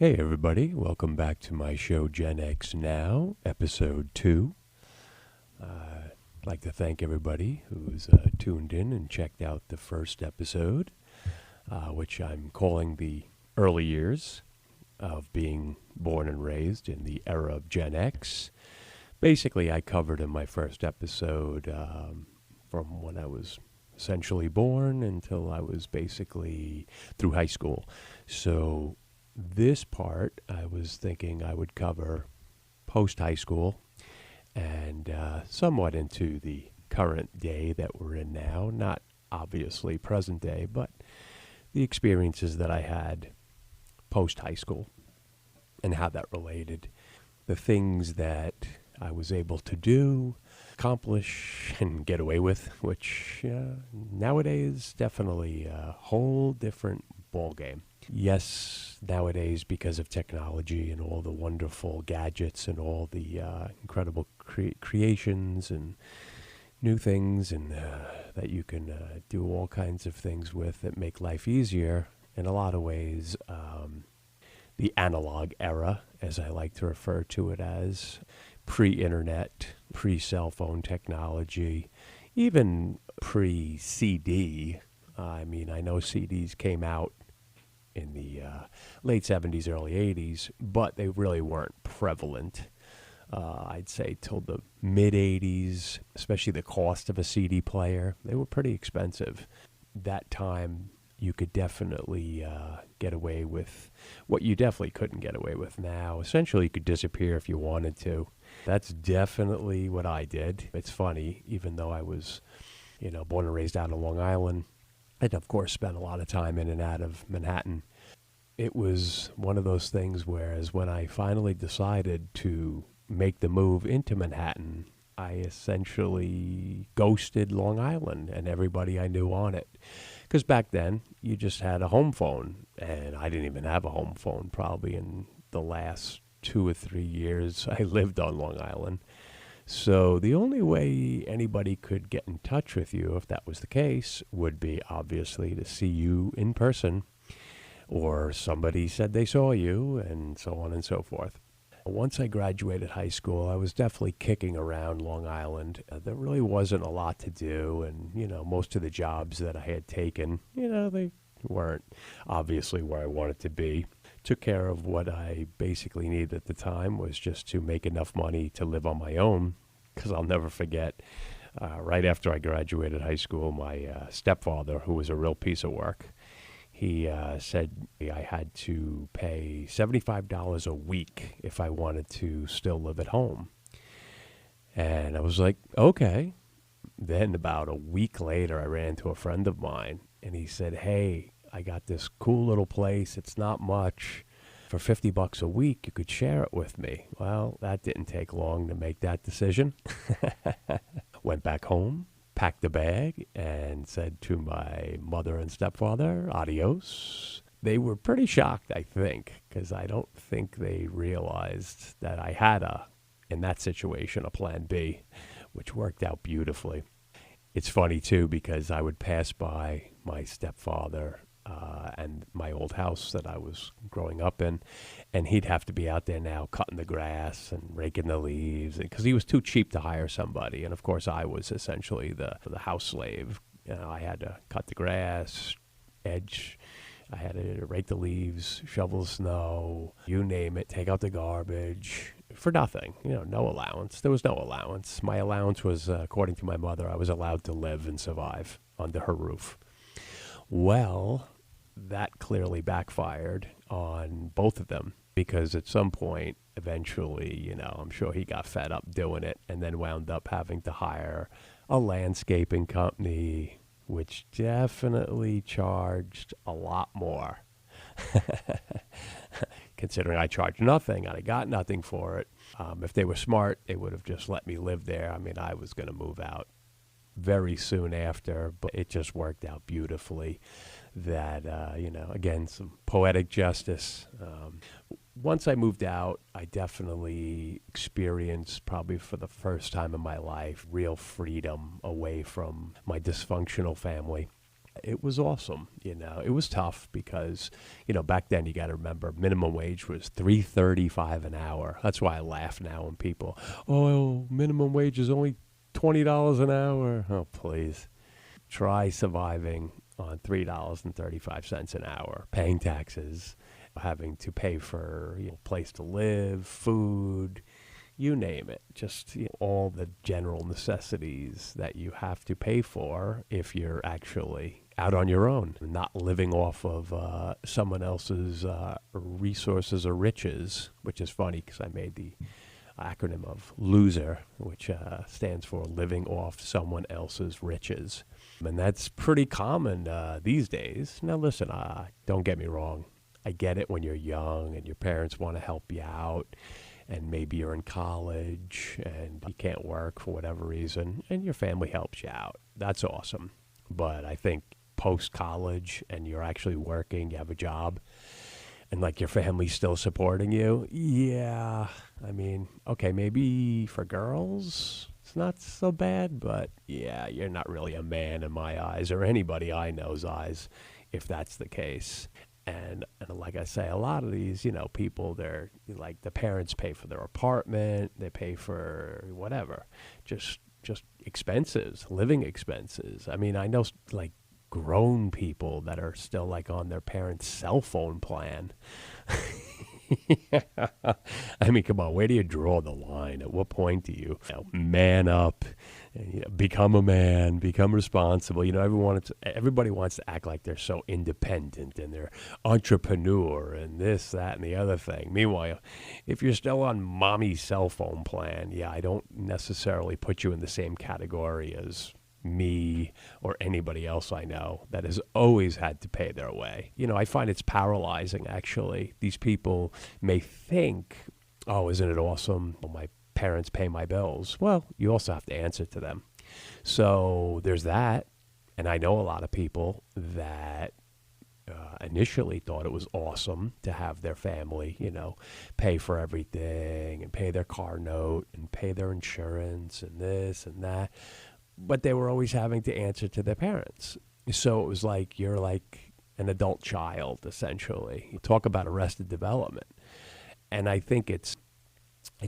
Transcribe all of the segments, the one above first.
Hey everybody, welcome back to my show Gen X Now, episode 2. I'd like to thank everybody who's tuned in and checked out the first episode, which I'm calling the early years of being born and raised in the era of Gen X. Basically, I covered in my first episode from when I was essentially born until I was basically through high school. So this part, I was thinking I would cover post-high school and somewhat into the current day that we're in now. Not obviously present day, but the experiences that I had post-high school and how that related. The things that I was able to do, accomplish, and get away with, which nowadays definitely a whole different ballgame. Yes, nowadays, because of technology and all the wonderful gadgets and all the incredible creations and new things and that you can do all kinds of things with that make life easier, in a lot of ways, the analog era, as I like to refer to it as, pre-internet, pre-cell phone technology, even pre-CD. I know CDs came out in the late 70s, early 80s, but they really weren't prevalent, I'd say, till the mid-80s, especially the cost of a CD player. They were pretty expensive. That time, you could definitely get away with what you definitely couldn't get away with now. Essentially, you could disappear if you wanted to. That's definitely what I did. It's funny, even though I was, born and raised out on Long Island, and of course spent a lot of time in and out of Manhattan. It was one of those things whereas when I finally decided to make the move into Manhattan, I essentially ghosted Long Island and everybody I knew on it. Because back then, you just had a home phone, and I didn't even have a home phone probably in the last 2 or 3 years I lived on Long Island. So the only way anybody could get in touch with you, if that was the case, would be obviously to see you in person, or somebody said they saw you, and so on and so forth. Once I graduated high school, I was definitely kicking around Long Island. There really wasn't a lot to do, and, most of the jobs that I had taken, they weren't obviously where I wanted to be. Took care of what I basically needed at the time, was just to make enough money to live on my own, because I'll never forget, right after I graduated high school, my stepfather, who was a real piece of work, he said I had to pay $75 a week if I wanted to still live at home. And I was like, okay. Then about a week later, I ran into a friend of mine, and he said, hey, I got this cool little place. It's not much. For $50 a week, you could share it with me. Well, that didn't take long to make that decision. Went back home, packed a bag, and said to my mother and stepfather, adios. They were pretty shocked, I think, because I don't think they realized that I had in that situation, a plan B, which worked out beautifully. It's funny, too, because I would pass by my stepfather and my old house that I was growing up in, and he'd have to be out there now cutting the grass and raking the leaves, because he was too cheap to hire somebody. And, of course, I was essentially the house slave. I had to cut the grass, edge. I had to rake the leaves, shovel the snow, you name it, take out the garbage, for nothing. No allowance. There was no allowance. My allowance was, according to my mother, I was allowed to live and survive under her roof. Well, that clearly backfired on both of them, because at some point, eventually, I'm sure he got fed up doing it and then wound up having to hire a landscaping company, which definitely charged a lot more. Considering I charged nothing and I got nothing for it. If they were smart, they would have just let me live there. I was going to move out very soon after, but it just worked out beautifully that, again, some poetic justice. Once I moved out, I definitely experienced, probably for the first time in my life, real freedom away from my dysfunctional family. it was awesome. It was tough because, back then you got to remember minimum wage was $3.35 an hour. That's why I laugh now when people, oh, minimum wage is only $20 an hour. Oh, please. Try surviving on $3.35 an hour, paying taxes, having to pay for place to live, food, you name it, just all the general necessities that you have to pay for if you're actually out on your own, not living off of someone else's resources or riches, which is funny because I made the acronym of loser, which stands for living off someone else's riches. And that's pretty common these days. Now, listen, don't get me wrong. I get it when you're young and your parents want to help you out, and maybe you're in college and you can't work for whatever reason, and your family helps you out. That's awesome. But I think post-college and you're actually working, you have a job, and like your family's still supporting you, yeah, I mean, okay, maybe for girls it's not so bad, but yeah, you're not really a man in my eyes or anybody I know's eyes if that's the case. And like I say, a lot of these, people, they're like the parents pay for their apartment, they pay for whatever, just expenses, living expenses. I mean, I know like grown people that are still like on their parents' cell phone plan. I mean, come on, where do you draw the line? At what point do you, man up, and, become a man, become responsible? Everybody wants to act like they're so independent and they're entrepreneur and this, that, and the other thing. Meanwhile, if you're still on mommy's cell phone plan, I don't necessarily put you in the same category as me or anybody else I know that has always had to pay their way. I find it's paralyzing, actually. These people may think, oh, isn't it awesome? Well, my parents pay my bills. Well, you also have to answer to them. So there's that. And I know a lot of people that initially thought it was awesome to have their family, pay for everything and pay their car note and pay their insurance and this and that. But they were always having to answer to their parents. So it was like you're like an adult child, essentially. You talk about arrested development. And I think it's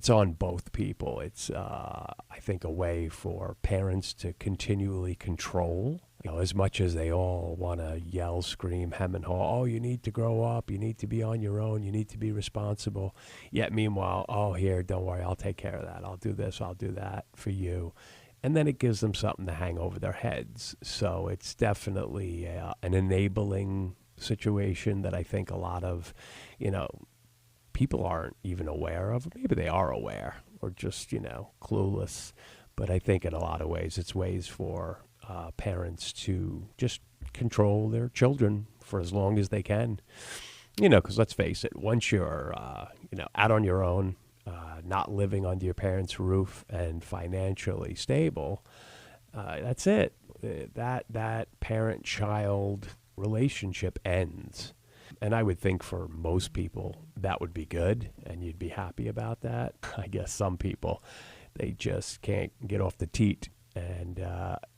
on both people. It's, I think, a way for parents to continually control, as much as they all want to yell, scream, hem and haw, oh, you need to grow up, you need to be on your own, you need to be responsible. Yet meanwhile, oh, here, don't worry, I'll take care of that. I'll do this, I'll do that for you. And then it gives them something to hang over their heads. So it's definitely an enabling situation that I think a lot of, people aren't even aware of. Maybe they are aware or just, clueless. But I think in a lot of ways, it's ways for parents to just control their children for as long as they can. Because let's face it, once you're, out on your own, not living under your parents' roof and financially stable, that's it. That parent-child relationship ends. And I would think for most people that would be good and you'd be happy about that. I guess some people, they just can't get off the teat. And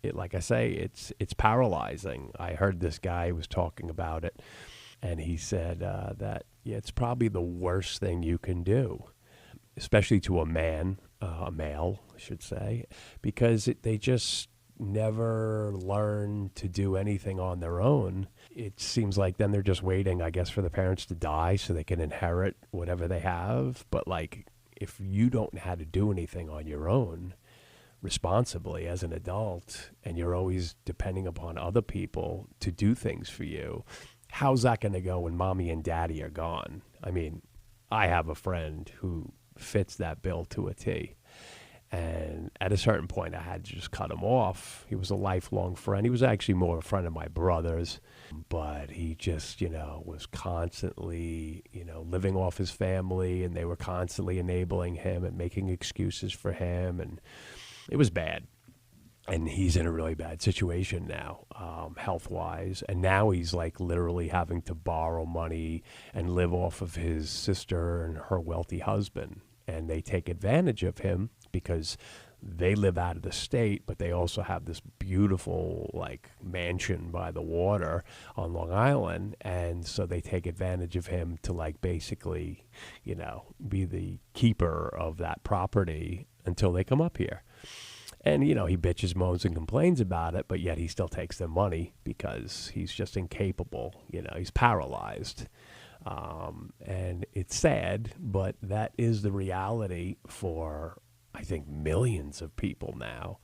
like I say, it's paralyzing. I heard this guy was talking about it, and he said that it's probably the worst thing you can do, especially to a man, a male, I should say, because they just never learn to do anything on their own. It seems like then they're just waiting, I guess, for the parents to die so they can inherit whatever they have. But like, if you don't know how to do anything on your own responsibly as an adult, and you're always depending upon other people to do things for you, how's that going to go when mommy and daddy are gone? I mean, I have a friend who fits that bill to a T. And at a certain point, I had to just cut him off. He was a lifelong friend. He was actually more a friend of my brother's, but he just, was constantly, living off his family, and they were constantly enabling him and making excuses for him. And it was bad. And he's in a really bad situation now, health-wise. And now he's like literally having to borrow money and live off of his sister and her wealthy husband. And they take advantage of him because they live out of the state, but they also have this beautiful like mansion by the water on Long Island. And so they take advantage of him to like basically, be the keeper of that property until they come up here. And, he bitches, moans, and complains about it, but yet he still takes their money because he's just incapable. He's paralyzed. And it's sad, but that is the reality for, I think, millions of people now.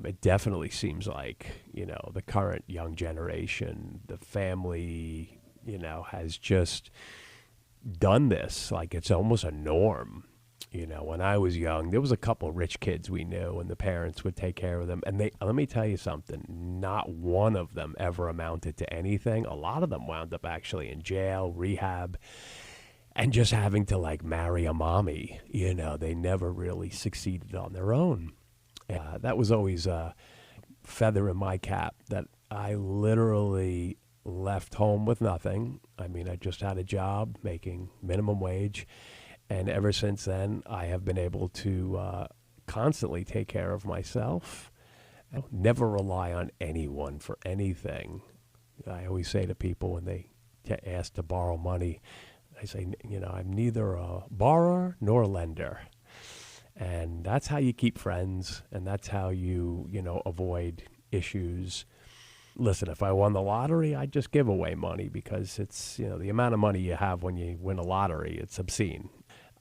It definitely seems like, the current young generation, the family, has just done this. Like it's almost a norm. When I was young, there was a couple rich kids we knew, and the parents would take care of them. And let me tell you something, not one of them ever amounted to anything. A lot of them wound up actually in jail, rehab, and just having to like marry a mommy. They never really succeeded on their own. That was always a feather in my cap that I literally left home with nothing. I mean, I just had a job making minimum wage. And ever since then, I have been able to constantly take care of myself. Never rely on anyone for anything. I always say to people when they ask to borrow money, I say, I'm neither a borrower nor a lender. And that's how you keep friends, and that's how you, avoid issues. Listen, if I won the lottery, I'd just give away money because it's, the amount of money you have when you win a lottery, it's obscene.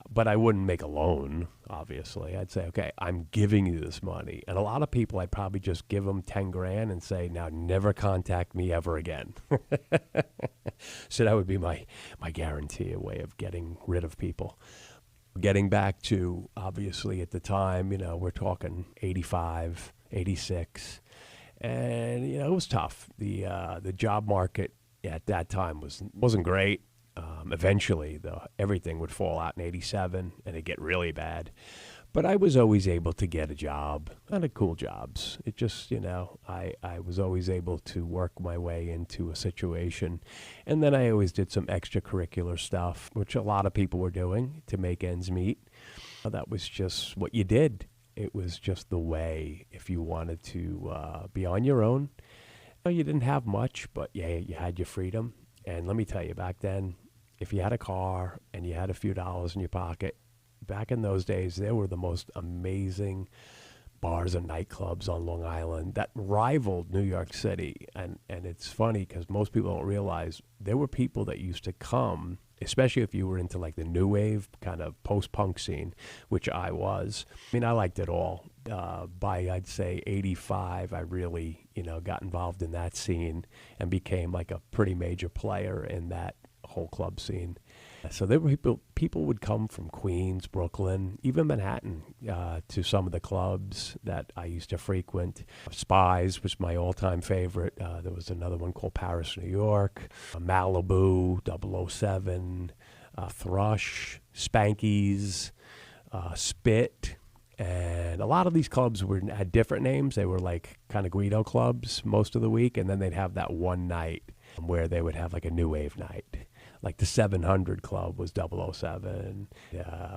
But I wouldn't make a loan, obviously. I'd say, okay, I'm giving you this money. And a lot of people, I'd probably just give them 10 grand and say, now never contact me ever again. So that would be my guarantee, a way of getting rid of people. Getting back to, obviously, at the time, we're talking 85, 86. And, it was tough. The job market at that time wasn't great. Eventually, everything would fall out in 87 and it'd get really bad. But I was always able to get a job, kind of cool jobs. It just, I was always able to work my way into a situation. And then I always did some extracurricular stuff, which a lot of people were doing to make ends meet. That was just what you did. It was just the way. If you wanted to be on your own, you didn't have much, but yeah, you had your freedom. And let me tell you, back then, if you had a car and you had a few dollars in your pocket, back in those days, there were the most amazing bars and nightclubs on Long Island that rivaled New York City. And it's funny because most people don't realize there were people that used to come, especially if you were into like the new wave kind of post-punk scene, which I was. I mean, I liked it all. By, I'd say, 85, I really, got involved in that scene and became like a pretty major player in that whole club scene. So there were people would come from Queens, Brooklyn, even Manhattan, to some of the clubs that I used to frequent. Spies was my all-time favorite. There was another one called Paris, New York, Malibu, 007, Thrush, Spanky's, Spit. And a lot of these clubs had different names. They were like kind of Guido clubs most of the week, and then they'd have that one night where they would have like a new wave night. Like the 700 Club was 007.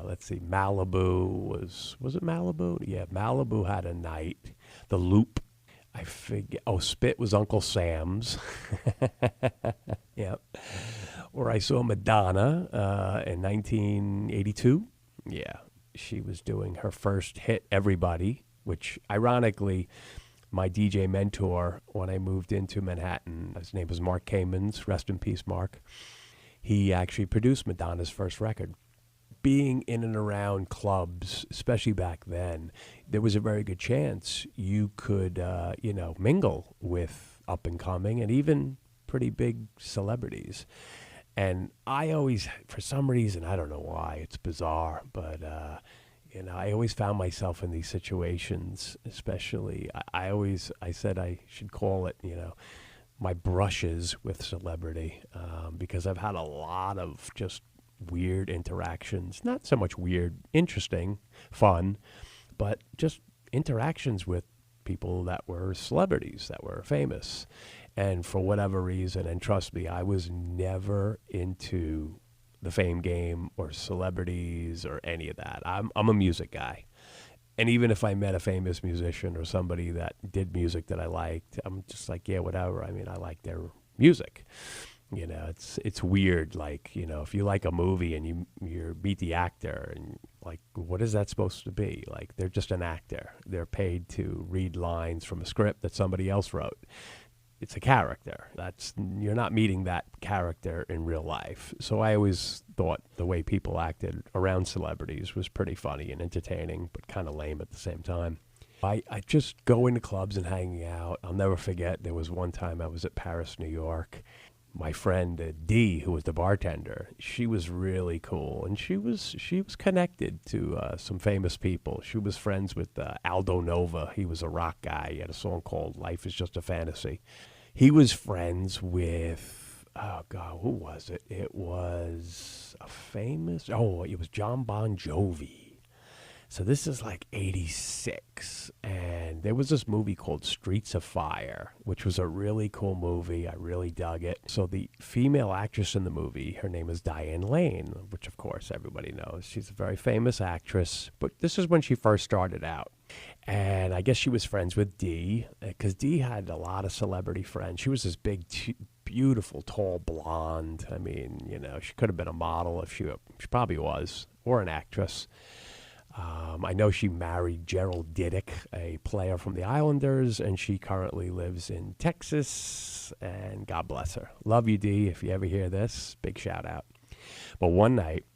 Let's see, Malibu was it Malibu? Yeah, Malibu had a night. The Loop, I figure. Oh, Spit was Uncle Sam's. Yep. Or I saw Madonna in 1982. Yeah, she was doing her first hit, Everybody, which ironically, my DJ mentor when I moved into Manhattan, his name was Mark Kamens, rest in peace, Mark. He actually produced Madonna's first record. Being in and around clubs, especially back then, there was a very good chance you could, mingle with up and coming and even pretty big celebrities. And I always, for some reason, I don't know why, it's bizarre, but I always found myself in these situations, especially, I said I should call it, my brushes with celebrity, because I've had a lot of just weird interactions, not so much weird, interesting, fun, but just interactions with people that were celebrities, that were famous. And for whatever reason, and trust me, I was never into the fame game or celebrities or any of that. I'm a music guy. And even if I met a famous musician or somebody that did music that I liked, I'm just like, yeah, whatever. I mean, I like their music. It's weird. Like, if you like a movie and you meet the actor and like, what is that supposed to be? Like, they're just an actor. They're paid to read lines from a script that somebody else wrote. It's a character. You're not meeting that character in real life. So I always thought the way people acted around celebrities was pretty funny and entertaining, but kind of lame at the same time. I just go into clubs and hanging out. I'll never forget, there was one time I was at Paris, New York. My friend Dee, who was the bartender, she was really cool, and she was connected to some famous people. She was friends with Aldo Nova. He was a rock guy. He had a song called "Life Is Just a Fantasy." He was friends with, oh God, who was it? It was it was John Bon Jovi. So this is like 86, and there was this movie called Streets of Fire, which was a really cool movie. I really dug it. So the female actress in the movie, her name is Diane Lane, which of course everybody knows. She's a very famous actress, but this is when she first started out. And I guess she was friends with Dee, because Dee had a lot of celebrity friends. She was this big, beautiful, tall blonde. I mean, she could have been a model if she probably was, or an actress. I know she married Gerald Diddick, a player from the Islanders, and she currently lives in Texas, and God bless her. Love you, Dee, if you ever hear this. Big shout out. But one night,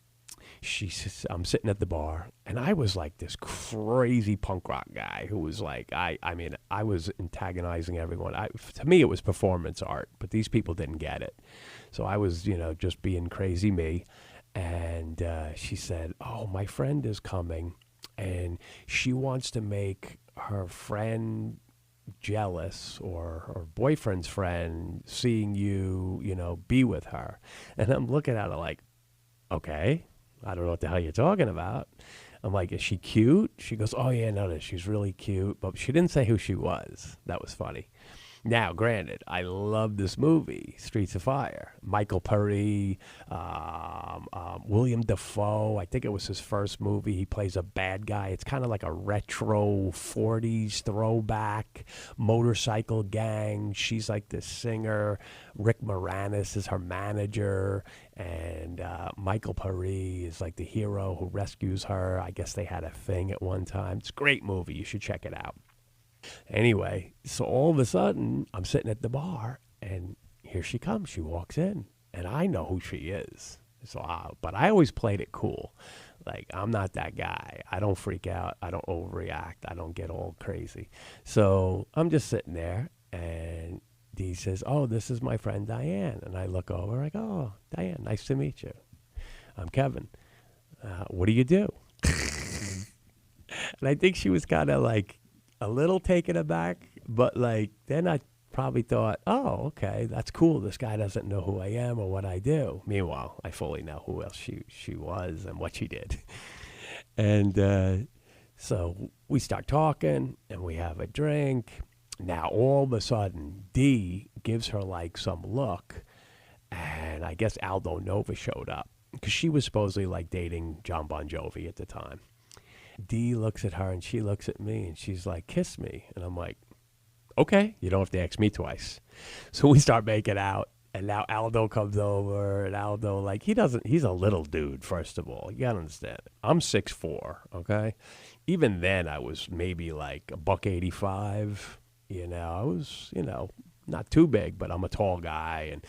I'm sitting at the bar, and I was like this crazy punk rock guy who was like, I was antagonizing everyone. To me, it was performance art, but these people didn't get it. So I was, just being crazy me. And she said, oh, my friend is coming, and she wants to make her friend jealous, or her boyfriend's friend seeing you, be with her. And I'm looking at her like, okay, I don't know what the hell you're talking about. I'm like, is she cute? She goes, oh, yeah, no, she's really cute. But she didn't say who she was. That was funny. Now, granted, I love this movie, Streets of Fire. Michael Puri, William Dafoe. I think it was his first movie. He plays a bad guy. It's kind of like a retro 40s throwback motorcycle gang. She's like the singer. Rick Moranis is her manager. And Michael Puri is like the hero who rescues her. I guess they had a thing at one time. It's a great movie. You should check it out. Anyway, so all of a sudden, I'm sitting at the bar, and here she comes. She walks in, and I know who she is. But I always played it cool. Like, I'm not that guy. I don't freak out. I don't overreact. I don't get all crazy. So I'm just sitting there, and Dee says, oh, this is my friend Diane. And I look over, I go, oh, Diane, nice to meet you. I'm Kevin. What do you do? And I think she was kind of like, a little taken aback, but like then I probably thought, oh, okay, that's cool. This guy doesn't know who I am or what I do. Meanwhile, I fully know who else she was and what she did. And so we start talking and we have a drink. Now, all of a sudden, Dee gives her like some look, and I guess Aldo Nova showed up because she was supposedly like dating John Bon Jovi at the time. Dee looks at her, and she looks at me, and she's like, kiss me. And I'm like, okay, you don't have to ask me twice. So we start making out, and now Aldo comes over, and Aldo, like, he's a little dude, first of all. You got to understand. I'm 6'4", okay? Even then, I was maybe like $185. I was, not too big, but I'm a tall guy, and,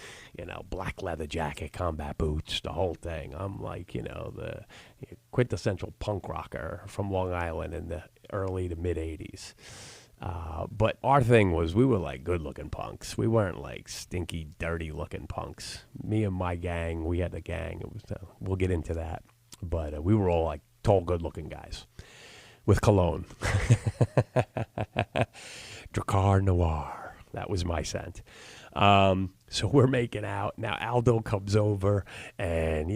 black leather jacket, combat boots, the whole thing. I'm like, the quintessential punk rocker from Long Island in the early to mid 80s. But our thing was we were like good looking punks. We weren't like stinky, dirty looking punks. Me and my gang, we had a gang. It was, we'll get into that. But we were all like tall, good looking guys with cologne. Dracar Noir. That was my scent. So we're making out. Now Aldo comes over, and,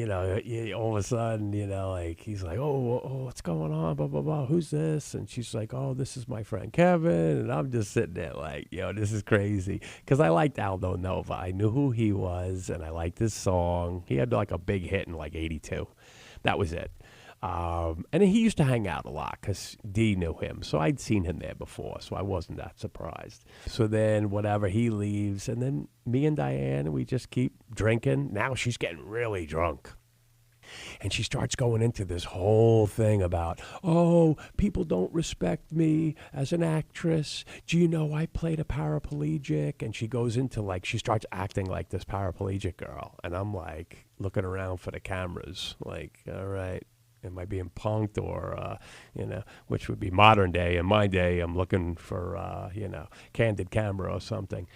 all of a sudden, like, he's like, oh, what's going on? Blah, blah, blah. Who's this? And she's like, oh, this is my friend Kevin. And I'm just sitting there like, this is crazy. Because I liked Aldo Nova. I knew who he was, and I liked his song. He had like a big hit in like 82. That was it. And he used to hang out a lot because Dee knew him. So I'd seen him there before, so I wasn't that surprised. So then whatever, he leaves, and then me and Diane, we just keep drinking. Now she's getting really drunk. And she starts going into this whole thing about, oh, people don't respect me as an actress. Do you know I played a paraplegic? And she goes into she starts acting like this paraplegic girl. And I'm like looking around for the cameras, like, all right, am I being punked or, which would be modern day. In my day, I'm looking for, candid camera or something.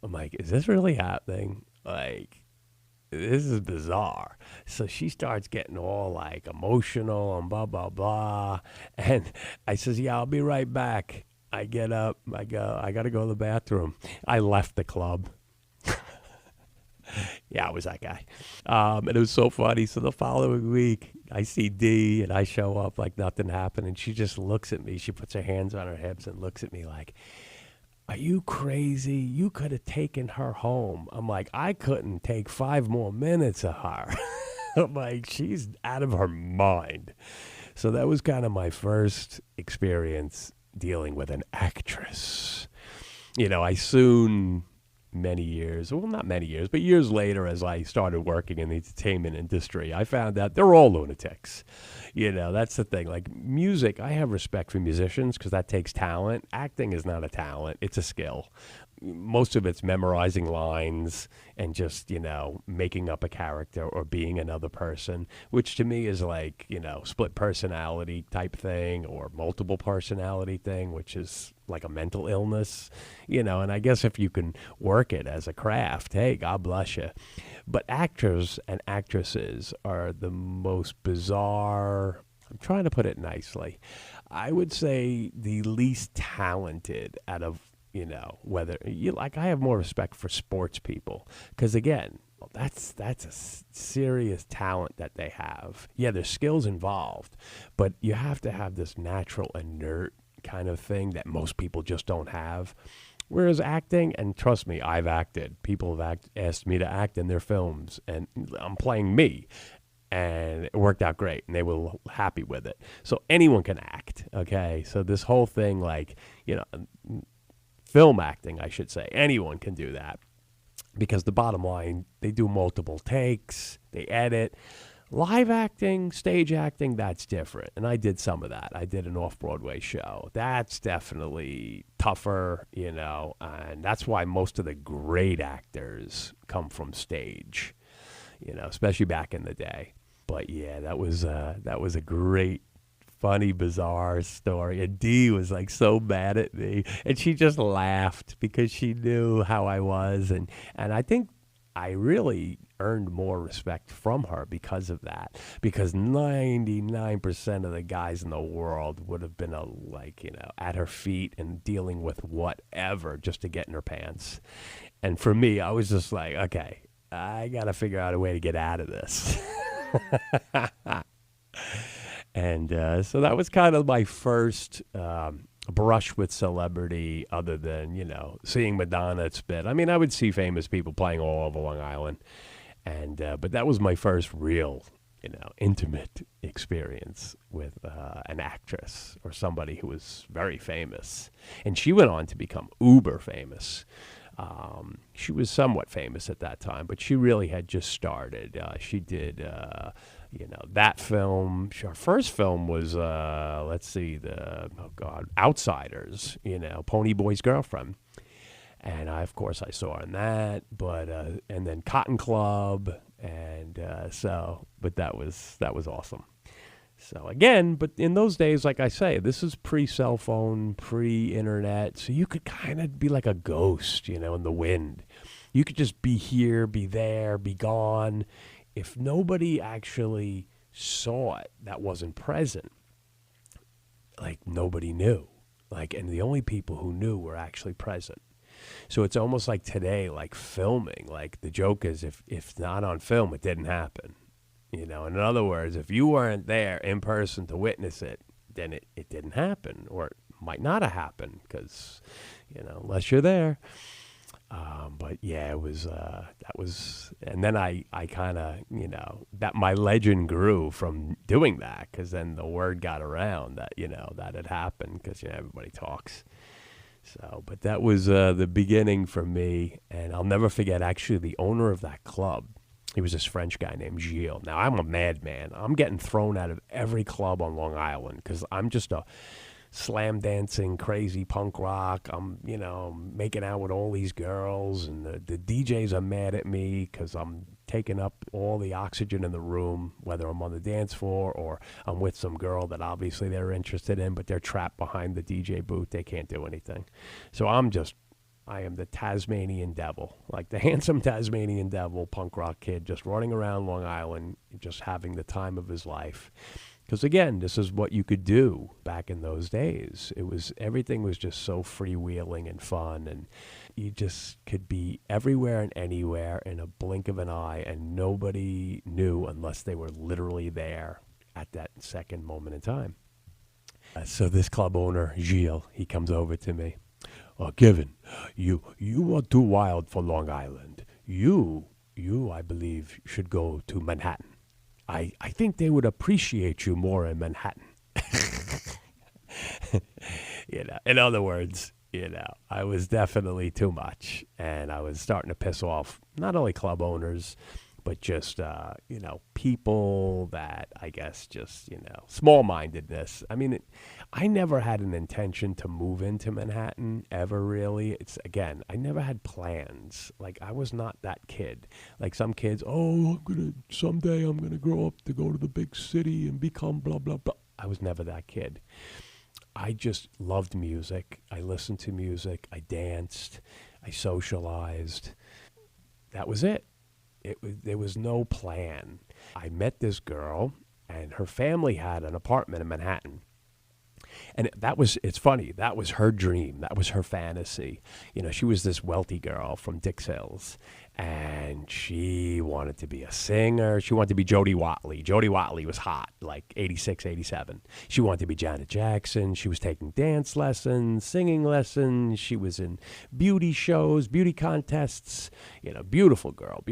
I'm like, is this really happening? This is bizarre. So she starts getting all emotional and blah, blah, blah. And I says, yeah, I'll be right back. I get up. I got to go to the bathroom. I left the club. Yeah, it was that guy. And it was so funny. So the following week, I see Dee and I show up like nothing happened. And she just looks at me. She puts her hands on her hips and looks at me like, are you crazy? You could have taken her home. I'm like, I couldn't take 5 more minutes of her. I'm like, she's out of her mind. So that was kind of my first experience dealing with an actress. I soon, many years, well, not many years, but years later, as I started working in the entertainment industry, I found out they're all lunatics. That's the thing. Like music, I have respect for musicians because that takes talent. Acting is not a talent. It's a skill. Most of it's memorizing lines and just, making up a character or being another person, which to me is split personality type thing or multiple personality thing, which is like a mental illness, and I guess if you can work it as a craft, hey, God bless you. But actors and actresses are the most bizarre, I'm trying to put it nicely, I would say the least talented out of, whether you I have more respect for sports people because again, that's a serious talent that they have. Yeah, there's skills involved, but you have to have this natural inert kind of thing that most people just don't have. Whereas acting, and trust me, I've acted. People have asked me to act in their films, and I'm playing me. And it worked out great, and they were happy with it. So anyone can act, okay? So this whole thing, film acting, I should say, anyone can do that. Because the bottom line, they do multiple takes, they edit. Live acting, stage acting, that's different. And I did some of that. I did an off-Broadway show. That's definitely tougher, and that's why most of the great actors come from stage, especially back in the day. But yeah, that was a great, funny, bizarre story. And Dee was so mad at me, and she just laughed because she knew how I was, and I think I really earned more respect from her because of that. Because 99% of the guys in the world would have been at her feet and dealing with whatever just to get in her pants. And for me, I was just like, okay, I got to figure out a way to get out of this. And so that was kind of my first brush with celebrity other than, seeing Madonna at Spit. I mean, I would see famous people playing all over Long Island. And but that was my first real, intimate experience with an actress or somebody who was very famous. And she went on to become uber famous. She was somewhat famous at that time, but she really had just started. She did, that film. Her first film was, Outsiders, Pony Boy's Girlfriend. And I saw her in that, but, and then Cotton Club. And but that was awesome. So again, but in those days, like I say, this is pre-cell phone, pre-internet. So you could kind of be like a ghost, in the wind. You could just be here, be there, be gone. If nobody actually saw it that wasn't present, nobody knew. And the only people who knew were actually present. So it's almost like today, filming. The joke is if not on film, it didn't happen. In other words, if you weren't there in person to witness it, then it didn't happen, or it might not have happened because, unless you're there. But yeah, and then I kind of, that my legend grew from doing that because then the word got around that, that had happened because, everybody talks. So, but that was the beginning for me. And I'll never forget actually the owner of that club. He was this French guy named Gilles. Now, I'm a madman. I'm getting thrown out of every club on Long Island because I'm just a slam dancing, crazy punk rock. I'm, making out with all these girls, and the DJs are mad at me because I'm taking up all the oxygen in the room, whether I'm on the dance floor or I'm with some girl that obviously they're interested in, but they're trapped behind the DJ booth. They can't do anything. So I am the Tasmanian devil, like the handsome Tasmanian devil punk rock kid just running around Long Island, just having the time of his life. Because again, this is what you could do back in those days. Everything was just so freewheeling and fun, and you just could be everywhere and anywhere in a blink of an eye, and nobody knew unless they were literally there at that second moment in time. So this club owner, Gilles, he comes over to me. Oh, Kevin, you are too wild for Long Island. You, I believe, should go to Manhattan. I think they would appreciate you more in Manhattan. In other words, I was definitely too much. And I was starting to piss off not only club owners, but just, people that I guess just, small-mindedness. I mean, I never had an intention to move into Manhattan ever really. I never had plans. Like, I was not that kid. Like some kids, someday I'm going to grow up to go to the big city and become blah, blah, blah. I was never that kid. I just loved music. I listened to music. I danced. I socialized. That was it. There was no plan. I met this girl, and her family had an apartment in Manhattan. And it's funny, that was her dream. That was her fantasy. She was this wealthy girl from Dix Hills, and she wanted to be a singer. She wanted to be Jody Watley. Jody Watley was hot, like 86, 87. She wanted to be Janet Jackson. She was taking dance lessons, singing lessons. She was in beauty shows, beauty contests. Beautiful girl.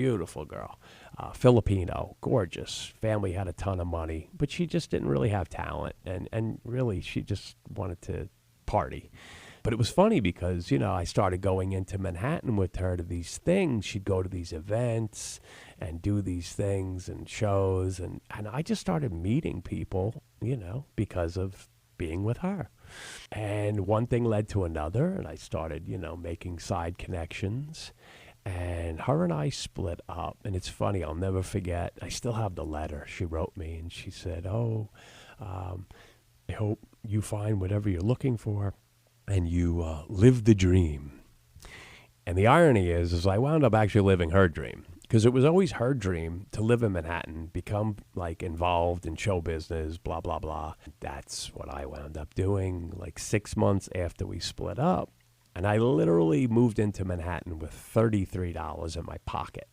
Filipino, gorgeous. Family had a ton of money, but she just didn't really have talent. And really, she just wanted to party. But it was funny because, I started going into Manhattan with her to these things. She'd go to these events and do these things and shows. And I just started meeting people, because of being with her. And one thing led to another. And I started, making side connections. And her and I split up. And it's funny, I'll never forget. I still have the letter she wrote me. And she said, I hope you find whatever you're looking for and you live the dream. And the irony is I wound up actually living her dream, because it was always her dream to live in Manhattan, become like involved in show business, blah, blah, blah. That's what I wound up doing like 6 months after we split up. And I literally moved into Manhattan with $33 in my pocket,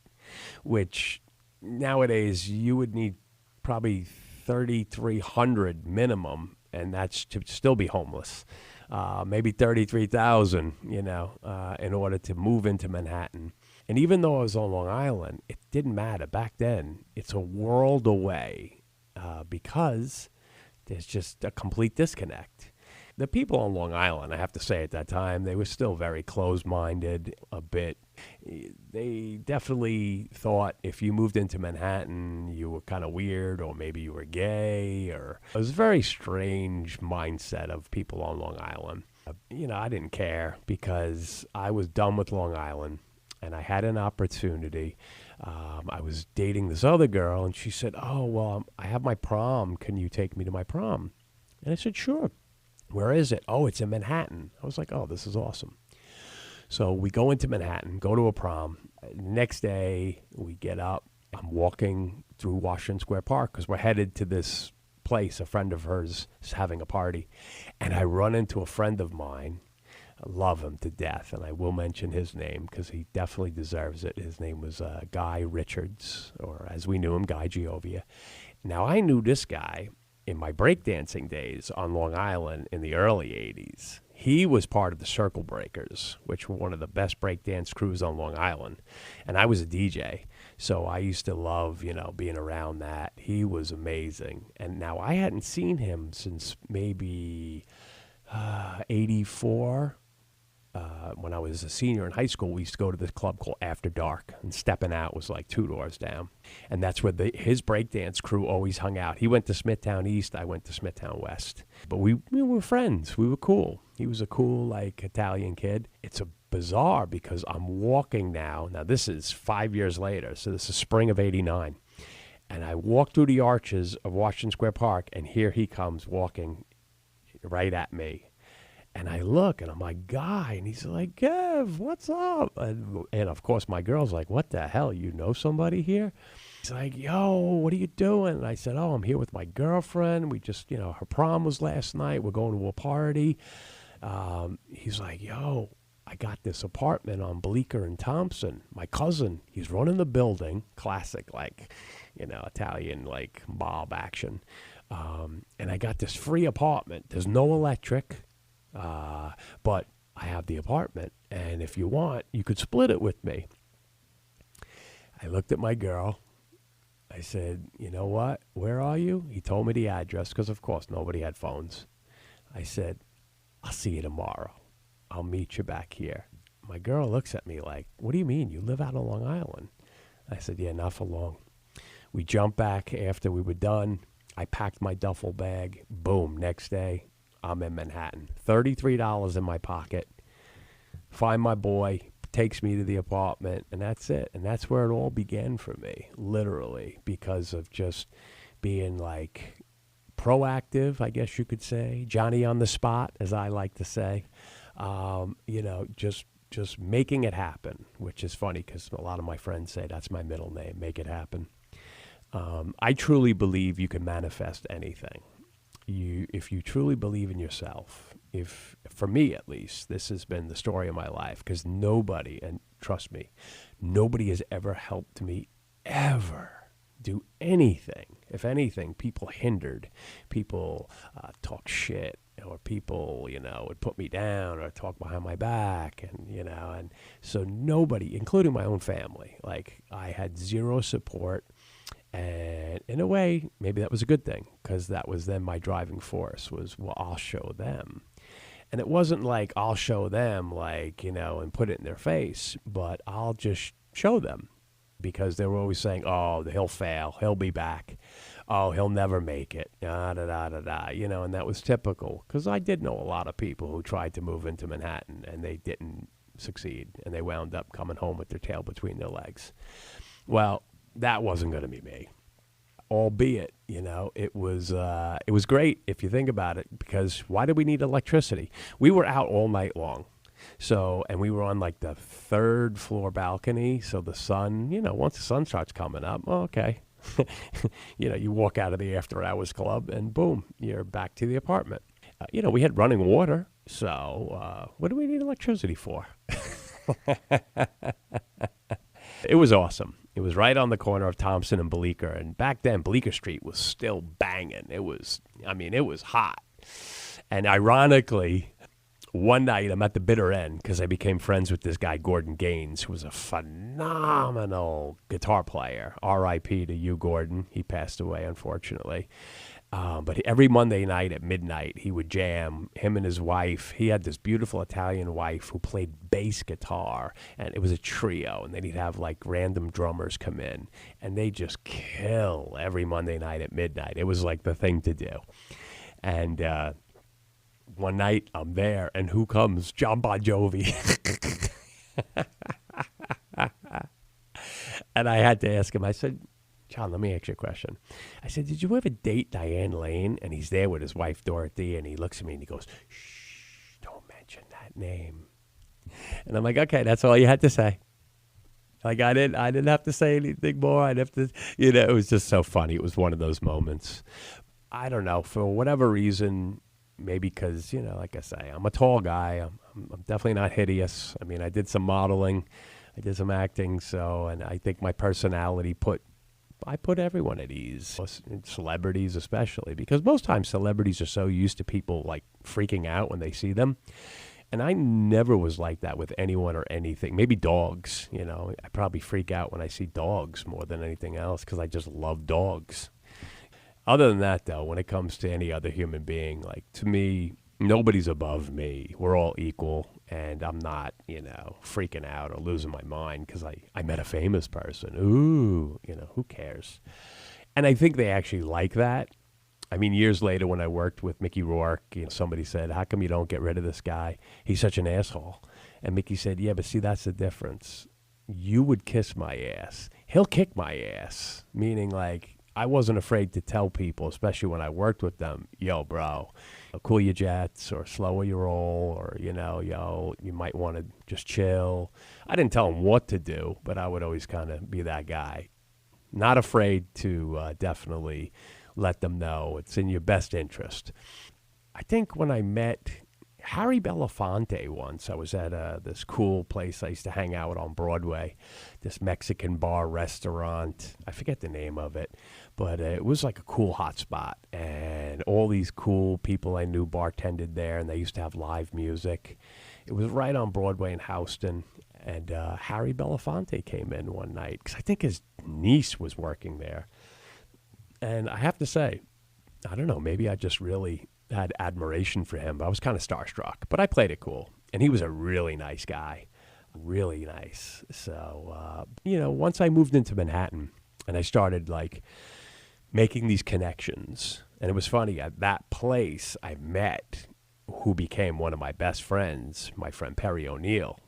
which nowadays you would need probably $3,300 minimum, and that's to still be homeless. Maybe $33,000, in order to move into Manhattan. And even though I was on Long Island, it didn't matter. Back then, it's a world away because there's just a complete disconnect. The people on Long Island, I have to say at that time, they were still very closed-minded a bit. They definitely thought if you moved into Manhattan, you were kind of weird, or maybe you were gay, or it was a very strange mindset of people on Long Island. I didn't care because I was done with Long Island, and I had an opportunity. I was dating this other girl, and she said, I have my prom. Can you take me to my prom? And I said, sure. Where is it? Oh, it's in Manhattan. I was like, oh, this is awesome. So we go into Manhattan, go to a prom. Next day, we get up. I'm walking through Washington Square Park because we're headed to this place. A friend of hers is having a party. And I run into a friend of mine. I love him to death, and I will mention his name because he definitely deserves it. His name was Guy Richards, or as we knew him, Guy Giovia. Now, I knew this guy in my breakdancing days on Long Island in the early 80s. He was part of the Circle Breakers, which were one of the best breakdance crews on Long Island. And I was a DJ. So I used to love, being around that. He was amazing. And now I hadn't seen him since maybe 84. When I was a senior in high school, we used to go to this club called After Dark, and Stepping Out was like 2 doors down. And that's where his breakdance crew always hung out. He went to Smithtown East, I went to Smithtown West. But we were friends. We were cool. He was a cool, Italian kid. It's a bizarre because I'm walking now. Now, this is 5 years later, so this is spring of 89. And I walk through the arches of Washington Square Park, and here he comes walking right at me. And I look, and I'm like, Guy, and he's like, Kev, what's up? And of course, my girl's like, what the hell, you know somebody here? He's like, yo, what are you doing? And I said, oh, I'm here with my girlfriend. We just, her prom was last night. We're going to a party. He's like, yo, I got this apartment on Bleecker and Thompson. My cousin, he's running the building. Classic, Italian, mob action. And I got this free apartment. There's no electric. But I have the apartment, and if you want, you could split it with me. I looked at my girl. I said, you know what? Where are you? He told me the address, because, of course, nobody had phones. I said, I'll see you tomorrow. I'll meet you back here. My girl looks at me like, what do you mean? You live out on Long Island? I said, yeah, not for long. We jumped back after we were done. I packed my duffel bag. Boom, next day. I'm in Manhattan. $33 in my pocket. Find my boy, takes me to the apartment, and that's it. And that's where it all began for me, literally, because of just being proactive, I guess you could say. Johnny on the spot, as I like to say. Just making it happen, which is funny because a lot of my friends say that's my middle name, make it happen. I truly believe you can manifest anything. If you truly believe in yourself, for me at least, this has been the story of my life, because nobody, and trust me, nobody has ever helped me ever do anything. If anything, people hindered, people talk shit, or people, would put me down or talk behind my back, and so nobody, including my own family, I had zero support. And in a way, maybe that was a good thing, because that was then my driving force was, well, I'll show them. And it wasn't like I'll show them and put it in their face, but I'll just show them, because they were always saying, oh, he'll fail. He'll be back. Oh, he'll never make it. And that was typical, because I did know a lot of people who tried to move into Manhattan and they didn't succeed, and they wound up coming home with their tail between their legs. Well, that wasn't going to be me, albeit, it was great if you think about it, because why did we need electricity? We were out all night long. So, and we were on the 3rd floor balcony. So the sun, once the sun starts coming up, well, okay. You walk out of the after hours club and boom, you're back to the apartment. We had running water. So, what do we need electricity for? It was awesome. It was right on the corner of Thompson and Bleecker. And back then, Bleecker Street was still banging. It was hot. And ironically, one night I'm at the bitter end because I became friends with this guy, Gordon Gaines, who was a phenomenal guitar player. R.I.P. to you, Gordon. He passed away, unfortunately. But every Monday night at midnight, he would jam, him and his wife. He had this beautiful Italian wife who played bass guitar, and it was a trio. And then he'd have random drummers come in, and they just kill every Monday night at midnight. It was the thing to do. And one night I'm there, and who comes? John Bon Jovi. And I had to ask him, I said, John, let me ask you a question. I said, did you ever date Diane Lane? And he's there with his wife, Dorothy, and he looks at me and he goes, shh, don't mention that name. And I'm like, okay, that's all you had to say. I didn't have to say anything more. I'd have to, it was just so funny. It was one of those moments. I don't know, for whatever reason, maybe because, like I say, I'm a tall guy. I'm definitely not hideous. I did some modeling. I did some acting. And I think my personality put I put everyone at ease, celebrities especially, because most times celebrities are so used to people like freaking out when they see them. And I never was like that with anyone or anything. Maybe dogs, I probably freak out when I see dogs more than anything else because I just love dogs. Other than that, though, when it comes to any other human being, like to me, nobody's above me. We're all equal, and I'm not, freaking out or losing my mind because I met a famous person. Ooh, who cares? And I think they actually like that. I mean, years later when I worked with Mickey Rourke, somebody said, how come you don't get rid of this guy? He's such an asshole. And Mickey said, yeah, but see, that's the difference. You would kiss my ass. He'll kick my ass, meaning like I wasn't afraid to tell people, especially when I worked with them, yo, bro, cool your jets or slower your roll or, yo, you might want to just chill. I didn't tell them what to do, but I would always kind of be that guy. Not afraid to definitely let them know it's in your best interest. I think when I met Harry Belafonte once, I was at this cool place I used to hang out on Broadway, this Mexican bar restaurant. I forget the name of it, but it was like a cool hot spot. And all these cool people I knew bartended there, and they used to have live music. It was right on Broadway in Houston. And Harry Belafonte came in one night because I think his niece was working there. And I have to say, I don't know, maybe I just really had admiration for him. I was kind of starstruck, but I played it cool. And he was a really nice guy, really nice. So, once I moved into Manhattan and I started like making these connections, and it was funny, at that place I met who became one of my best friends, my friend Perry O'Neill.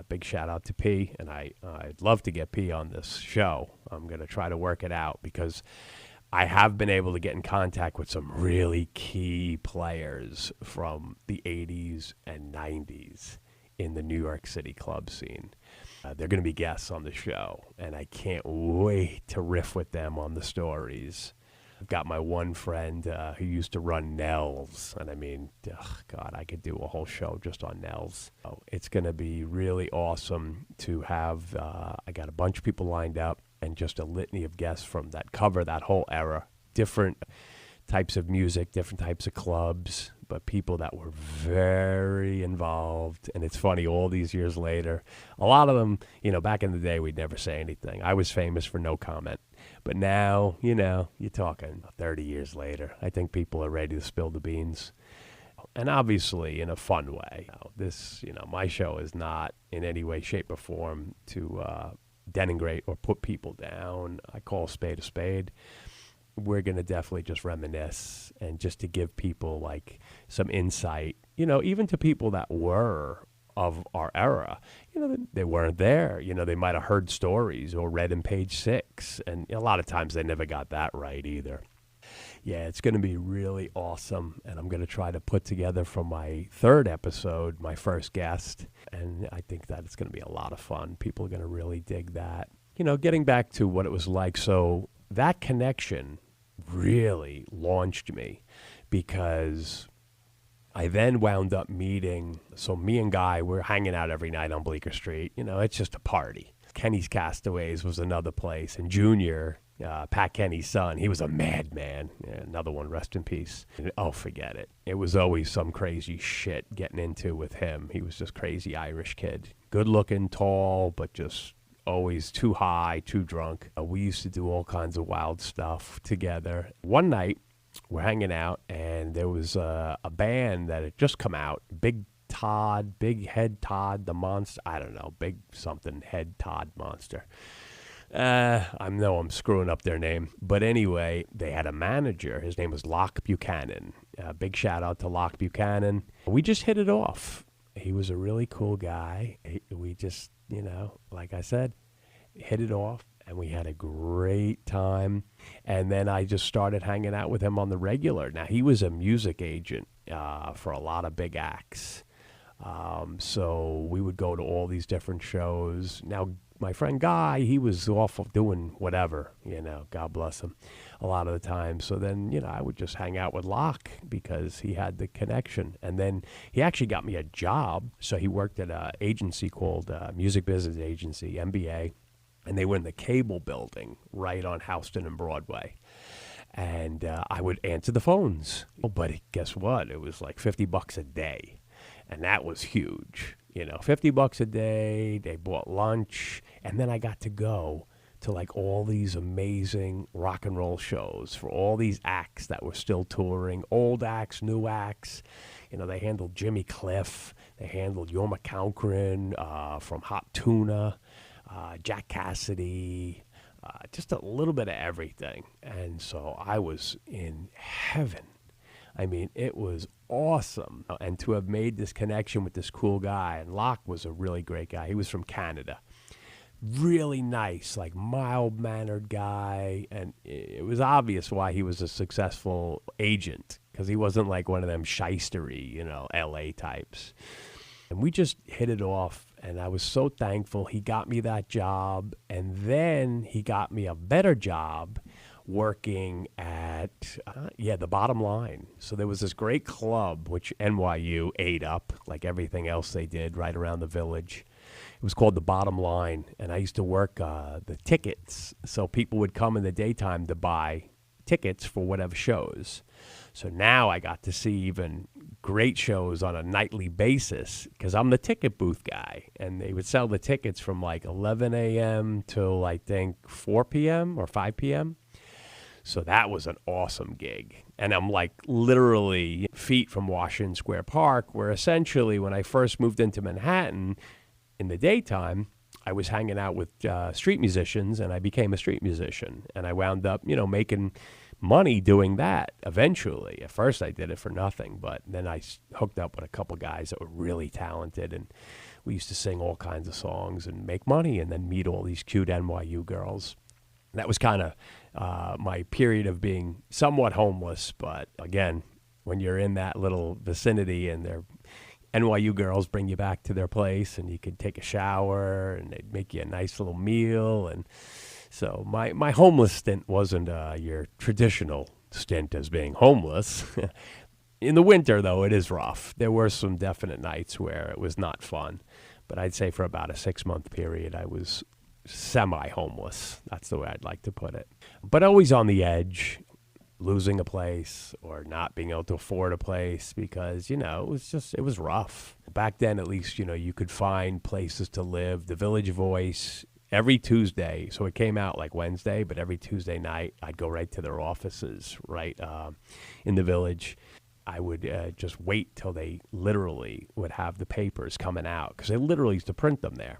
Big shout out to P, and I'd love to get P on this show. I'm going to try to work it out because I have been able to get in contact with some really key players from the 80s and 90s in the New York City club scene. They're going to be guests on the show, and I can't wait to riff with them on the stories. I've got my one friend who used to run Nels, and I mean, God, I could do a whole show just on Nels. So it's going to be really awesome to have, I got a bunch of people lined up, and just a litany of guests from that cover that whole era, different types of music, different types of clubs, but people that were very involved. And it's funny, all these years later, a lot of them, back in the day, we'd never say anything. I was famous for no comment. But now, you're talking 30 years later. I think people are ready to spill the beans. And obviously in a fun way. This, my show is not in any way, shape, or form to denigrate or put people down. I call a spade. We're going to definitely just reminisce and just to give people like some insight, even to people that were of our era. They weren't there. They might have heard stories or read in Page Six. And a lot of times they never got that right either. Yeah, it's going to be really awesome. And I'm going to try to put together for my third episode, my first guest. And I think that it's going to be a lot of fun. People are going to really dig that. Getting back to what it was like. So that connection really launched me because I then wound up meeting, so me and Guy, we're hanging out every night on Bleecker Street. It's just a party. Kenny's Castaways was another place. And Junior, Pat Kenny's son, he was a madman. Yeah, another one, rest in peace. Oh, forget it. It was always some crazy shit getting into with him. He was just crazy Irish kid. Good looking, tall, but just always too high, too drunk. We used to do all kinds of wild stuff together. One night, we're hanging out, and there was a band that had just come out, Big Head Todd, the Monster. I don't know, Big something, Head Todd Monster. I know I'm screwing up their name. But anyway, they had a manager. His name was Locke Buchanan. Big shout out to Locke Buchanan. We just hit it off. He was a really cool guy. We just, like I said, hit it off. And we had a great time. And then I just started hanging out with him on the regular. Now, he was a music agent for a lot of big acts. So we would go to all these different shows. Now, my friend Guy, he was off doing whatever, God bless him, a lot of the time. So then, I would just hang out with Locke because he had the connection. And then he actually got me a job. So he worked at an agency called Music Business Agency, MBA. And they were in the Cable Building right on Houston and Broadway. And I would answer the phones. Oh, but guess what? It was like $50 a day. And that was huge. You know, $50 a day. They bought lunch. And then I got to go to like all these amazing rock and roll shows for all these acts that were still touring, old acts, new acts. You know, they handled Jimmy Cliff. They handled Jorma Kaukonen from Hot Tuna, Jack Cassidy, just a little bit of everything. And so I was in heaven. I mean, it was awesome. And to have made this connection with this cool guy, and Locke was a really great guy. He was from Canada. Really nice, like mild-mannered guy. And it was obvious why he was a successful agent, because he wasn't like one of them shystery, you know, L.A. types. And we just hit it off, and I was so thankful. He got me that job, and then he got me a better job working at, the Bottom Line. So there was this great club, which NYU ate up, like everything else they did right around the Village. It was called the Bottom Line, and I used to work the tickets. So people would come in the daytime to buy tickets for whatever shows. So now I got to see even great shows on a nightly basis because I'm the ticket booth guy. And they would sell the tickets from like 11 a.m. till I think 4 p.m. or 5 p.m. So that was an awesome gig. And I'm like literally feet from Washington Square Park, where essentially when I first moved into Manhattan in the daytime, I was hanging out with street musicians, and I became a street musician. And I wound up, you know, making money doing that eventually. At first I did it for nothing, but then I hooked up with a couple guys that were really talented, and we used to sing all kinds of songs and make money and then meet all these cute NYU girls. That was kind of my period of being somewhat homeless, but again, when you're in that little vicinity and they're NYU girls bring you back to their place, and you could take a shower, and they'd make you a nice little meal. And so my homeless stint wasn't your traditional stint as being homeless. In the winter, though, it is rough. There were some definite nights where it was not fun. But I'd say for about a 6-month period, I was semi-homeless. That's the way I'd like to put it. But always on the edge, losing a place or not being able to afford a place because, you know, it was rough. Back then, at least, you know, you could find places to live. The Village Voice, every Tuesday, so it came out like Wednesday, but every Tuesday night, I'd go right to their offices right in the Village. I would just wait till they literally would have the papers coming out because they literally used to print them there.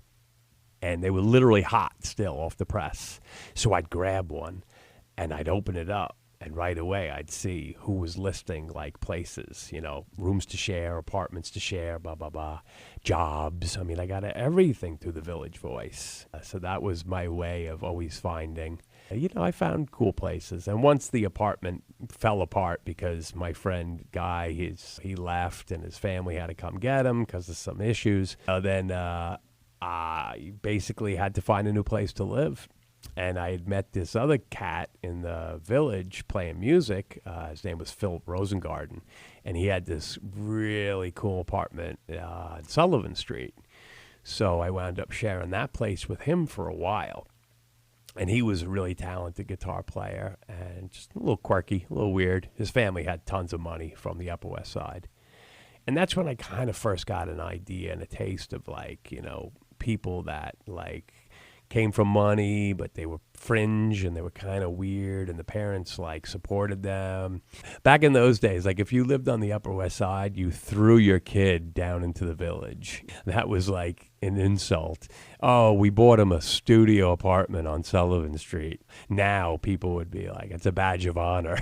And they were literally hot still off the press. So I'd grab one and I'd open it up. And right away, I'd see who was listing, like, places, you know, rooms to share, apartments to share, blah, blah, blah, jobs. I mean, I got everything through the Village Voice. So that was my way of always finding, you know, I found cool places. And once the apartment fell apart because my friend Guy, he left and his family had to come get him because of some issues, then I basically had to find a new place to live. And I had met this other cat in the Village playing music. His name was Philip Rosengarten. And he had this really cool apartment on Sullivan Street. So I wound up sharing that place with him for a while. And he was a really talented guitar player and just a little quirky, a little weird. His family had tons of money from the Upper West Side. And that's when I kind of first got an idea and a taste of, like, you know, people that, like, came from money, but they were fringe and they were kind of weird, and the parents, like, supported them. Back in those days, like, if you lived on the Upper West Side, you threw your kid down into the Village. That was like an insult. Oh, we bought him a studio apartment on Sullivan Street. Now people would be like, it's a badge of honor.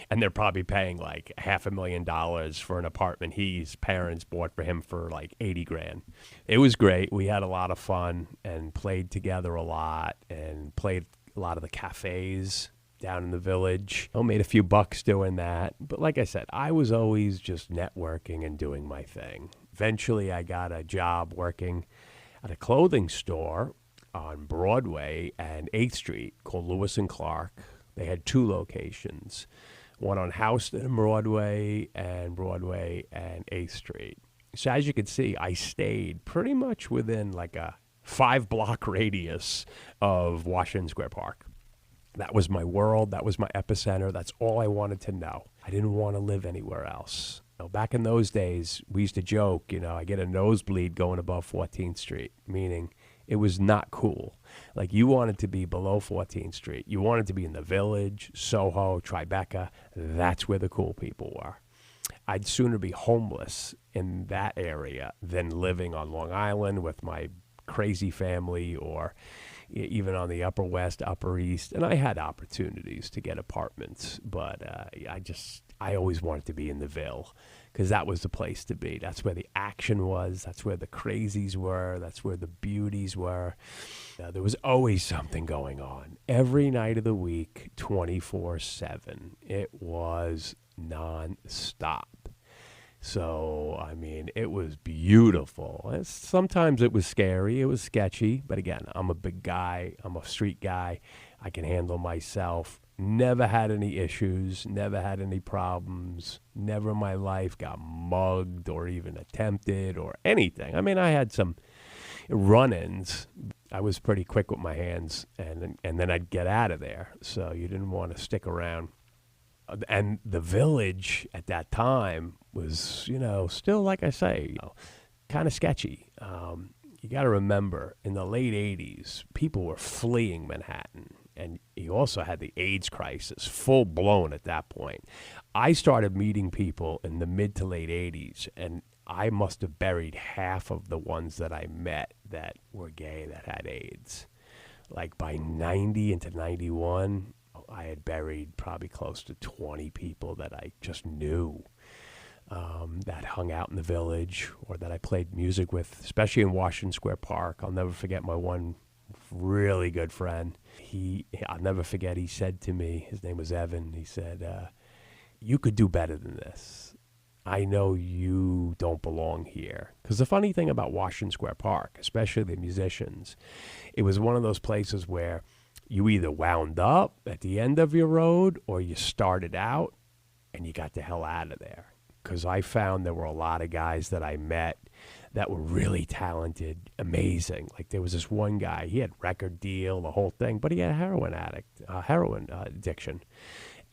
And they're probably paying like $500,000 for an apartment his parents bought for him for like $80,000. It was great. We had a lot of fun and played together a lot and played a lot of the cafes down in the Village. I made a few bucks doing that. But like I said, I was always just networking and doing my thing. Eventually, I got a job working at a clothing store on Broadway and 8th Street called Lewis and Clark. They had 2 locations, one on Houston and Broadway and 8th Street. So as you can see, I stayed pretty much within like a 5-block radius of Washington Square Park. That was my world. That was my epicenter. That's all I wanted to know. I didn't want to live anywhere else. Back in those days, we used to joke, I get a nosebleed going above 14th Street, meaning it was not cool. Like, you wanted to be below 14th Street. You wanted to be in the Village, Soho, Tribeca. That's where the cool people were. I'd sooner be homeless in that area than living on Long Island with my crazy family, or even on the Upper West, Upper East. And I had opportunities to get apartments, but I always wanted to be in the Ville, because that was the place to be. That's where the action was. That's where the crazies were. That's where the beauties were. There was always something going on. Every night of the week, 24/7. It was nonstop. So, it was beautiful. Sometimes it was scary. It was sketchy. But again, I'm a big guy. I'm a street guy. I can handle myself. Never had any issues. Never had any problems. Never in my life got mugged or even attempted or anything. I had some run-ins. I was pretty quick with my hands, and then I'd get out of there. So you didn't want to stick around. And the Village at that time was, still, like I say, kind of sketchy. You got to remember, in the late 80s, people were fleeing Manhattan. And you also had the AIDS crisis, full-blown at that point. I started meeting people in the mid to late 80s, and I must have buried half of the ones that I met that were gay that had AIDS. Like, by 90 into 91... I had buried probably close to 20 people that I just knew, that hung out in the Village, or that I played music with, especially in Washington Square Park. I'll never forget my one really good friend. I'll never forget, he said to me, his name was Evan, he said, you could do better than this. I know you don't belong here. Because the funny thing about Washington Square Park, especially the musicians, it was one of those places where you either wound up at the end of your road, or you started out and you got the hell out of there. Because I found there were a lot of guys that I met that were really talented, amazing. Like, there was this one guy, he had record deal, the whole thing, but he had a heroin addiction.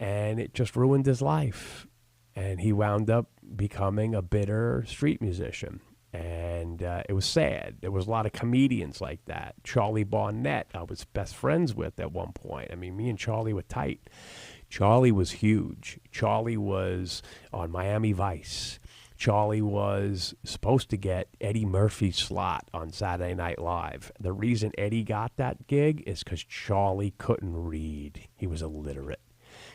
And it just ruined his life. And he wound up becoming a bitter street musician. And it was sad. There was a lot of comedians like that. Charlie Barnett, I was best friends with at one point. Me and Charlie were tight. Charlie was huge. Charlie was on Miami Vice. Charlie was supposed to get Eddie Murphy's slot on Saturday Night Live. The reason Eddie got that gig is because Charlie couldn't read. He was illiterate.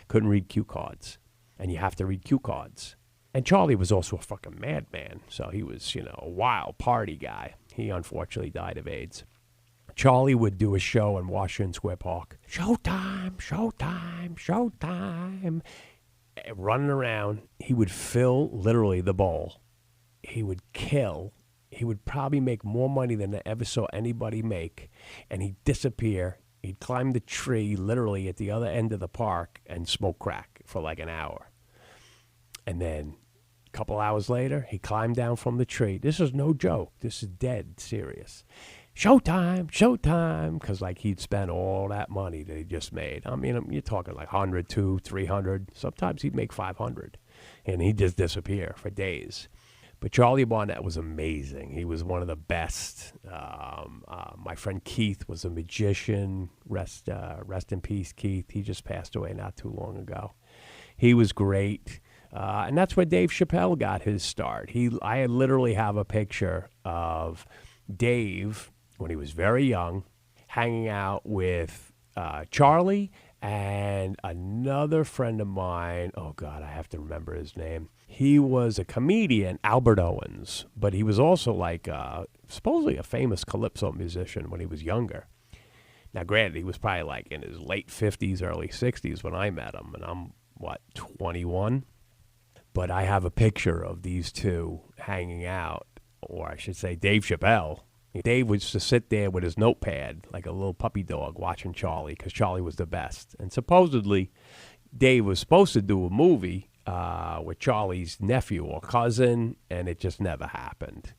Couldn't read cue cards. And you have to read cue cards. And Charlie was also a fucking madman, so he was, a wild party guy. He unfortunately died of AIDS. Charlie would do a show in Washington Square Park. Showtime, showtime, showtime. Running around, he would fill, literally, the bowl. He would kill. He would probably make more money than I ever saw anybody make. And he'd disappear. He'd climb the tree, literally, at the other end of the park and smoke crack for like an hour. And then a couple hours later, he climbed down from the tree. This is no joke. This is dead serious. Showtime, showtime. Because, he'd spent all that money that he just made. You're talking like 100, 200, 300. Sometimes he'd make 500. And he'd just disappear for days. But Charlie Barnett was amazing. He was one of the best. My friend Keith was a magician. Rest in peace, Keith. He just passed away not too long ago. He was great. And that's where Dave Chappelle got his start. I literally have a picture of Dave when he was very young, hanging out with Charlie and another friend of mine. Oh, God, I have to remember his name. He was a comedian, Albert Owens, but he was also supposedly a famous calypso musician when he was younger. Now, granted, he was probably in his late 50s, early 60s when I met him, and I'm, 21? But I have a picture of these two hanging out, or I should say Dave Chappelle. Dave would just sit there with his notepad like a little puppy dog watching Charlie, because Charlie was the best. And supposedly Dave was supposed to do a movie with Charlie's nephew or cousin, and it just never happened.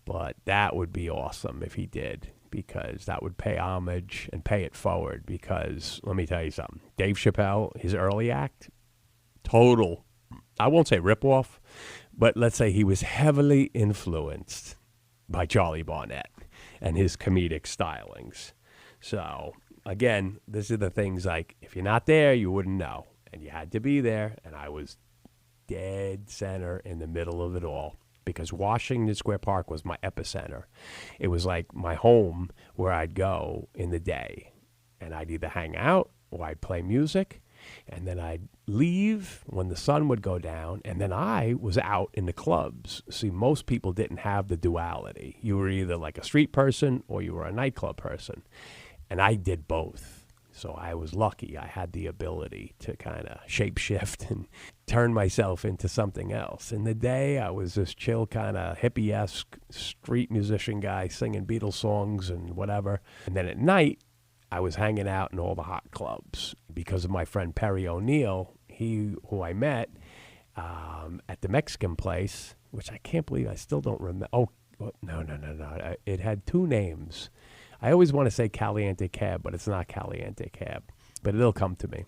But that would be awesome if he did. because that would pay homage and pay it forward. Because let me tell you something, Dave Chappelle, his early act, total, I won't say ripoff, but let's say he was heavily influenced by Charlie Barnett and his comedic stylings. So again, this are the things like, if you're not there, you wouldn't know. And you had to be there. And I was dead center in the middle of it all, because Washington Square Park was my epicenter. It was like my home where I'd go in the day. And I'd either hang out or I'd play music. And then I'd leave when the sun would go down. And then I was out in the clubs. See, most people didn't have the duality. You were either like a street person or you were a nightclub person. And I did both. So I was lucky. I had the ability to kind of shapeshift and turn myself into something else. In the day, I was this chill kind of hippie-esque street musician guy singing Beatles songs and whatever. And then at night, I was hanging out in all the hot clubs because of my friend Perry O'Neill, who I met at the Mexican place, which I can't believe I still don't remember. Oh, no. It had two names. I always want to say Caliente Cab, but it's not Caliente Cab. But it'll come to me.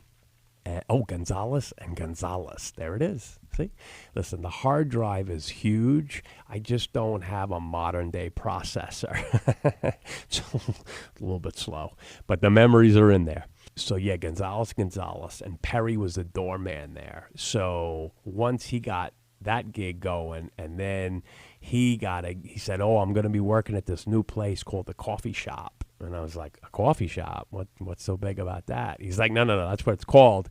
Gonzalez and Gonzalez. There it is. See? Listen, the hard drive is huge. I just don't have a modern-day processor. It's a little bit slow. But the memories are in there. So, yeah, Gonzalez. And Perry was the doorman there. So once he got that gig going, and then he said, oh, I'm going to be working at this new place called the Coffee Shop. And I was like, a coffee shop? What's so big about that? He's like, no, that's what it's called.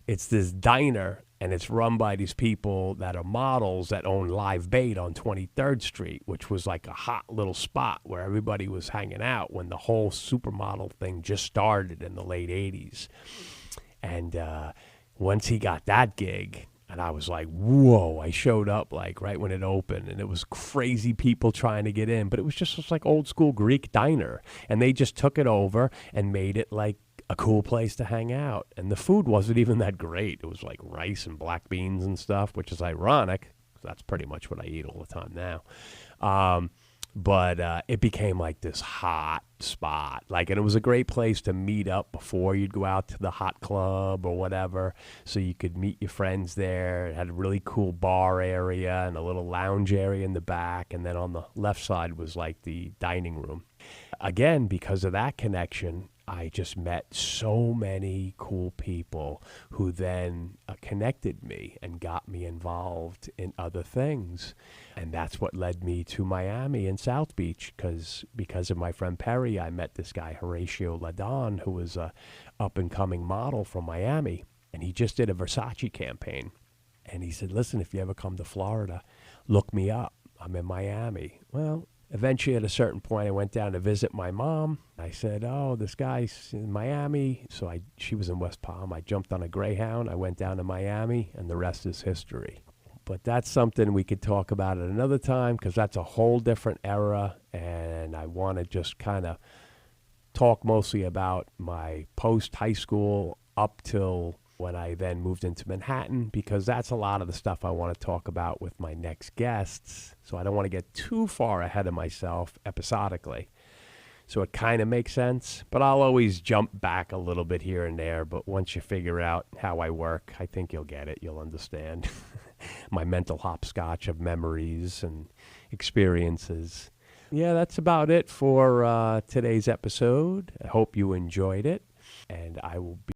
It's this diner, and it's run by these people that are models that own Live Bait on 23rd Street, which was like a hot little spot where everybody was hanging out when the whole supermodel thing just started in the late 80s. And once he got that gig, and I was like, whoa, I showed up like right when it opened, and it was crazy people trying to get in, but it was just like old school Greek diner, and they just took it over and made it like a cool place to hang out. And the food wasn't even that great. It was like rice and black beans and stuff, which is ironic. That's pretty much what I eat all the time now. But it became like this hot spot. And it was a great place to meet up before you'd go out to the hot club or whatever. So you could meet your friends there. It had a really cool bar area and a little lounge area in the back. And then on the left side was like the dining room. Again, because of that connection, I just met so many cool people who then connected me and got me involved in other things. And that's what led me to Miami and South Beach, because of my friend Perry, I met this guy, Horatio Ladon, who was a up-and-coming model from Miami. And he just did a Versace campaign. And he said, listen, if you ever come to Florida, look me up. I'm in Miami. Well, eventually, at a certain point, I went down to visit my mom. I said, oh, this guy's in Miami. So she was in West Palm. I jumped on a Greyhound. I went down to Miami, and the rest is history. But that's something we could talk about at another time, because that's a whole different era, and I want to just kind of talk mostly about my post-high school up till when I then moved into Manhattan, because that's a lot of the stuff I want to talk about with my next guests. So I don't want to get too far ahead of myself episodically. So it kind of makes sense, but I'll always jump back a little bit here and there. But once you figure out how I work, I think you'll get it. You'll understand my mental hopscotch of memories and experiences. Yeah, that's about it for today's episode. I hope you enjoyed it, and I will be